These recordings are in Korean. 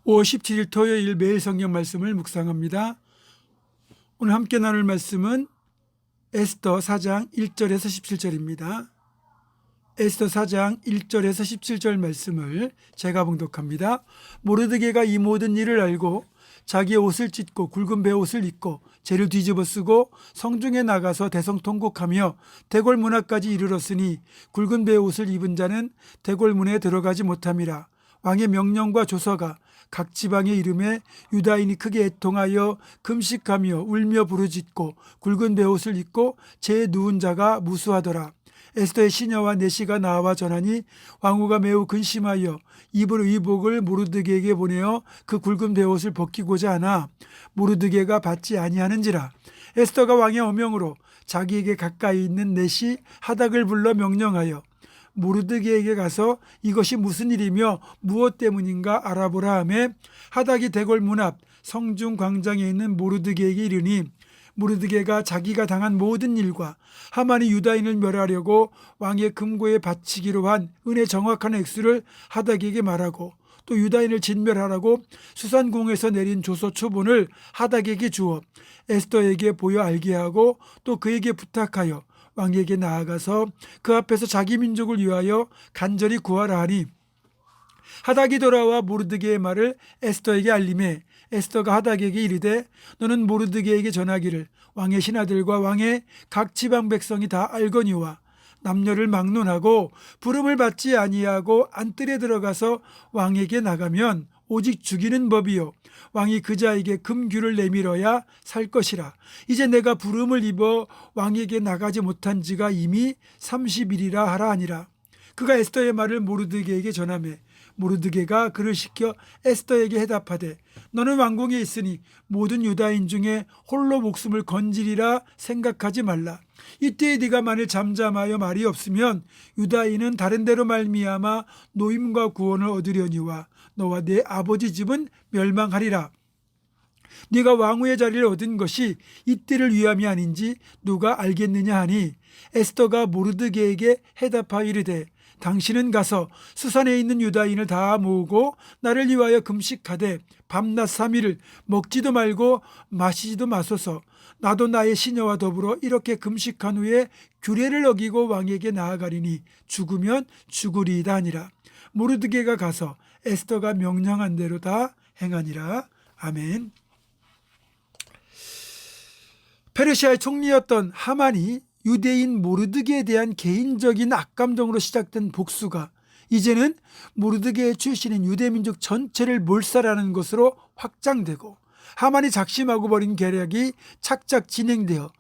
5월 17일 토요일 매일 성경 말씀을 묵상합니다. 오늘 함께 나눌 말씀은 에스더 4장 1절에서 17절입니다. 에스더 4장 1절에서 17절 말씀을 제가 봉독합니다. 모르드게가 이 모든 일을 알고 자기의 옷을 찢고 굵은 베옷을 입고 재를 뒤집어 쓰고 성중에 나가서 대성통곡하며 대궐문 앞까지 이르렀으니 굵은 베옷을 입은 자는 대궐문에 들어가지 못함이라. 왕의 명령과 조서가 각 지방의 이름에 유다인이 크게 애통하여 금식하며 울며 부르짖고 굵은 베옷을 입고 재에 누운 자가 무수하더라. 에스더의 시녀와 내시가 나와 전하니 왕후가 매우 근심하여 입을 의복을 모르드게에게 보내어 그 굵은 베옷을 벗기고자 하나 모르드게가 받지 아니하는지라. 에스더가 왕의 어명으로 자기에게 가까이 있는 내시 하닥을 불러 명령하여 모르드게에게 가서 이것이 무슨 일이며 무엇 때문인가 알아보라 하매 하닥이 대궐문 앞 성중 광장에 있는 모르드게에게 이르니 모르드게가 자기가 당한 모든 일과 하만이 유다인을 멸하려고 왕의 금고에 바치기로 한 은의 정확한 액수를 하닥에게 말하고 또 유다인을 진멸하라고 수산궁에서 내린 조서 초본을 하닥에게 주어 에스더에게 보여 알게 하고 또 그에게 부탁하여 왕에게 나아가서 그 앞에서 자기 민족을 위하여 간절히 구하라 하니 하닥이 돌아와 모르드게의 말을 에스더에게 알림해 에스더가 하닥에게 이르되 너는 모르드게에게 전하기를 왕의 신하들과 왕의 각 지방 백성이 다 알거니와 남녀를 막론하고 부름을 받지 아니하고 안뜰에 들어가서 왕에게 나가면 오직 죽이는 법이요 왕이 그자에게 금규를 내밀어야 살 것이라. 이제 내가 부름을 입어 왕에게 나가지 못한 지가 이미 30일이라 하라 하니라. 그가 에스더의 말을 모르드게에게 전하매 모르드게가 그를 시켜 에스더에게 해답하되 너는 왕궁에 있으니 모든 유다인 중에 홀로 목숨을 건지리라 생각하지 말라. 이때에 네가 만일 잠잠하여 말이 없으면 유다인은 다른 데로 말미암아 노임과 구원을 얻으려니와 너와 네 아버지 집은 멸망하리라. 네가 왕후의 자리를 얻은 것이 이때를 위함이 아닌지 누가 알겠느냐 하니 에스더가 모르드게에게 해답하여 이르되 당신은 가서 수산에 있는 유다인을 다 모으고 나를 위하여 금식하되 밤낮 3일을 먹지도 말고 마시지도 마소서. 나도 나의 시녀와 더불어 이렇게 금식한 후에 규례를 어기고 왕에게 나아가리니 죽으면 죽으리이다 하니라. 모르드게가 가서 에스더가 명령한 대로 다 행하니라. 아멘. 페르시아의 총리였던 하만이 유대인 모르드게에 대한 개인적인 악감정으로 시작된 복수가 이제는 모르드게 출신인 유대민족 전체를 몰살하는 것으로 확장되고 하만이 작심하고 벌인 계략이 착착 진행되어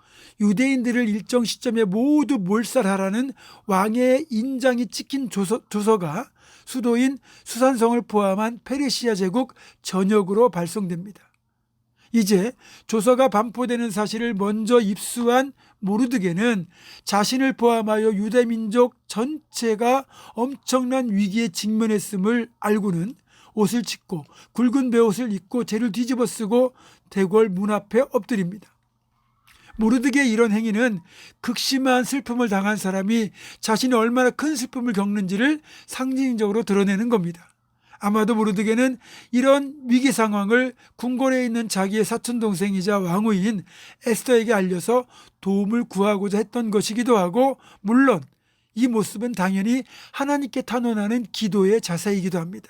유대인들을 일정 시점에 모두 몰살하라는 왕의 인장이 찍힌 조서가 수도인 수산성을 포함한 페르시아 제국 전역으로 발송됩니다. 이제 조서가 반포되는 사실을 먼저 입수한 모르드게는 자신을 포함하여 유대민족 전체가 엄청난 위기에 직면했음을 알고는 옷을 찢고 굵은 베옷을 입고 재를 뒤집어 쓰고 대궐 문 앞에 엎드립니다. 모르드게의 이런 행위는 극심한 슬픔을 당한 사람이 자신이 얼마나 큰 슬픔을 겪는지를 상징적으로 드러내는 겁니다. 아마도 모르드게는 이런 위기 상황을 궁궐에 있는 자기의 사촌동생이자 왕후인 에스더에게 알려서 도움을 구하고자 했던 것이기도 하고 물론 이 모습은 당연히 하나님께 탄원하는 기도의 자세이기도 합니다.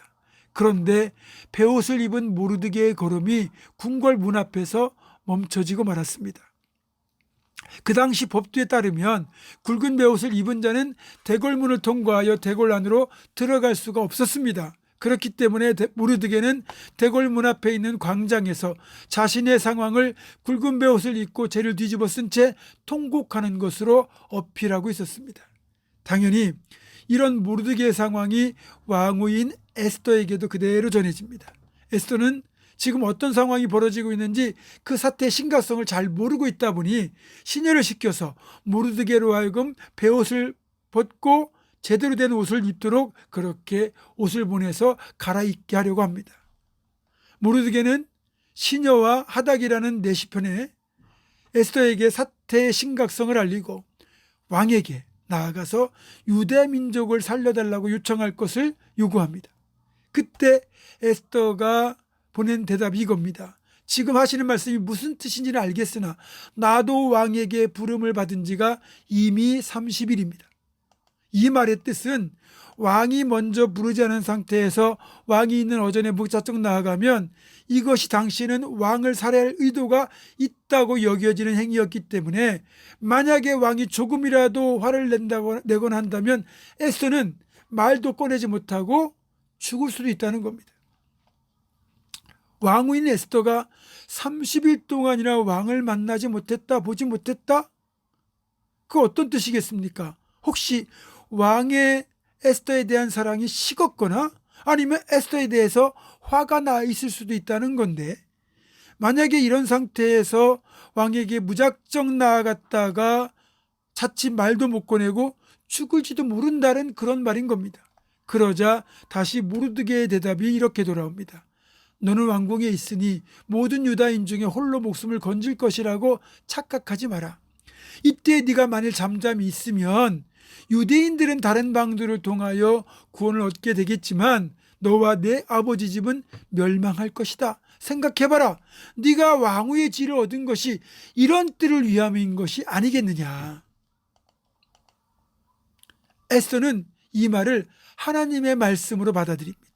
그런데 베옷을 입은 모르드게의 걸음이 궁궐 문 앞에서 멈춰지고 말았습니다. 그 당시 법도에 따르면 굵은 베옷을 입은 자는 대궐문을 통과하여 대궐 안으로 들어갈 수가 없었습니다. 그렇기 때문에 모르드게는 대궐문 앞에 있는 광장에서 자신의 상황을 굵은 베옷을 입고 재를 뒤집어 쓴 채 통곡하는 것으로 어필하고 있었습니다. 당연히 이런 모르드게의 상황이 왕후인 에스더에게도 그대로 전해집니다. 에스더는 지금 어떤 상황이 벌어지고 있는지 그 사태의 심각성을 잘 모르고 있다 보니 시녀를 시켜서 모르드게로 하여금 베옷을 벗고 제대로 된 옷을 입도록 그렇게 옷을 보내서 갈아입게 하려고 합니다. 모르드게는 시녀와 하닥이라는 내시편에 에스더에게 사태의 심각성을 알리고 왕에게 나아가서 유대 민족을 살려달라고 요청할 것을 요구합니다. 그때 에스더가 보낸 대답이 이겁니다. 지금 하시는 말씀이 무슨 뜻인지는 알겠으나 나도 왕에게 부름을 받은 지가 이미 30일입니다. 이 말의 뜻은 왕이 먼저 부르지 않은 상태에서 왕이 있는 어전에 무작정 나아가면 이것이 당시에는 왕을 살해할 의도가 있다고 여겨지는 행위였기 때문에 만약에 왕이 조금이라도 화를 내거나 한다면 에스더는 말도 꺼내지 못하고 죽을 수도 있다는 겁니다. 왕후인 에스더가 30일 동안이나 왕을 만나지 못했다, 보지 못했다? 그 어떤 뜻이겠습니까? 혹시 왕의 에스더에 대한 사랑이 식었거나 아니면 에스더에 대해서 화가 나 있을 수도 있다는 건데, 만약에 이런 상태에서 왕에게 무작정 나아갔다가 자칫 말도 못 꺼내고 죽을지도 모른다는 그런 말인 겁니다. 그러자 다시 모르드게의 대답이 이렇게 돌아옵니다. 너는 왕궁에 있으니 모든 유다인 중에 홀로 목숨을 건질 것이라고 착각하지 마라. 이때 네가 만일 잠잠히 있으면 유대인들은 다른 방도를 통하여 구원을 얻게 되겠지만 너와 내 아버지 집은 멸망할 것이다. 생각해봐라. 네가 왕후의 지를 얻은 것이 이런 뜻을 위함인 것이 아니겠느냐. 에스더는 이 말을 하나님의 말씀으로 받아들입니다.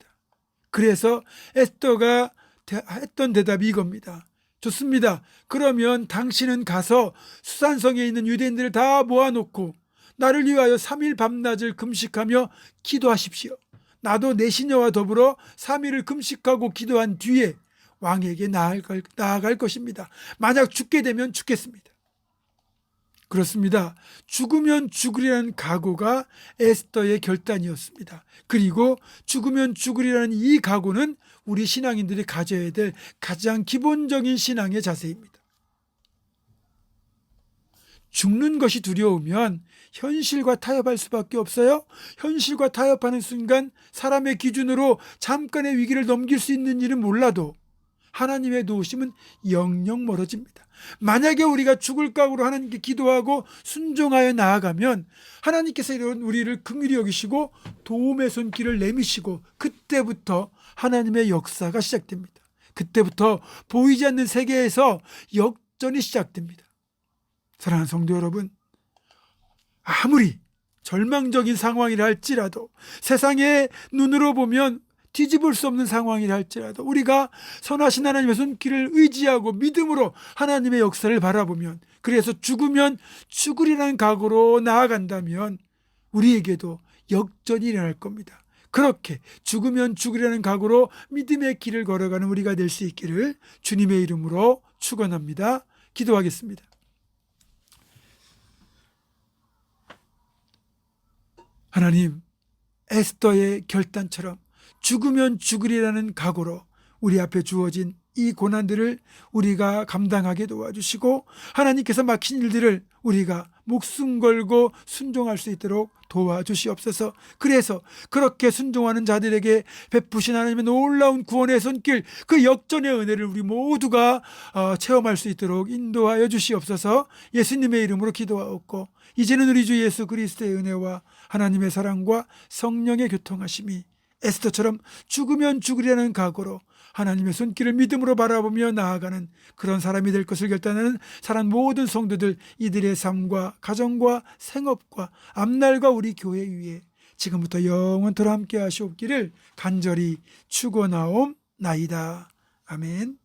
그래서 에스더가 했던 대답이 이겁니다. 좋습니다. 그러면 당신은 가서 수산성에 있는 유대인들을 다 모아놓고 나를 위하여 3일 밤낮을 금식하며 기도하십시오. 나도 내 시녀와 더불어 3일을 금식하고 기도한 뒤에 왕에게 나아갈 것입니다. 만약 죽게 되면 죽겠습니다. 그렇습니다. 죽으면 죽으리라는 각오가 에스더의 결단이었습니다. 그리고 죽으면 죽으리라는 이 각오는 우리 신앙인들이 가져야 될 가장 기본적인 신앙의 자세입니다. 죽는 것이 두려우면 현실과 타협할 수밖에 없어요. 현실과 타협하는 순간 사람의 기준으로 잠깐의 위기를 넘길 수 있는 일은 몰라도 하나님의 도우심은 영영 멀어집니다. 만약에 우리가 죽을 각오로 하나님께 기도하고 순종하여 나아가면 하나님께서 이런 우리를 긍휼히 여기시고 도움의 손길을 내미시고 그때부터 하나님의 역사가 시작됩니다. 그때부터 보이지 않는 세계에서 역전이 시작됩니다. 사랑하는 성도 여러분, 아무리 절망적인 상황이라 할지라도 세상의 눈으로 보면 뒤집을 수 없는 상황이라 할지라도 우리가 선하신 하나님의 손길을 의지하고 믿음으로 하나님의 역사를 바라보면, 그래서 죽으면 죽으리라는 각오로 나아간다면 우리에게도 역전이 일어날 겁니다. 그렇게 죽으면 죽으리라는 각오로 믿음의 길을 걸어가는 우리가 될 수 있기를 주님의 이름으로 축원합니다. 기도하겠습니다. 하나님, 에스더의 결단처럼 죽으면 죽으리라는 각오로 우리 앞에 주어진 이 고난들을 우리가 감당하게 도와주시고 하나님께서 막힌 일들을 우리가 목숨 걸고 순종할 수 있도록 도와주시옵소서. 그래서 그렇게 순종하는 자들에게 베푸신 하나님의 놀라운 구원의 손길, 그 역전의 은혜를 우리 모두가 체험할 수 있도록 인도하여 주시옵소서. 예수님의 이름으로 기도하옵고 이제는 우리 주 예수 그리스도의 은혜와 하나님의 사랑과 성령의 교통하심이 에스더처럼 죽으면 죽으리라는 각오로 하나님의 손길을 믿음으로 바라보며 나아가는 그런 사람이 될 것을 결단하는 사랑 모든 성도들, 이들의 삶과 가정과 생업과 앞날과 우리 교회 위에 지금부터 영원토록 함께 하시옵기를 간절히 축원하옵나이다. 아멘.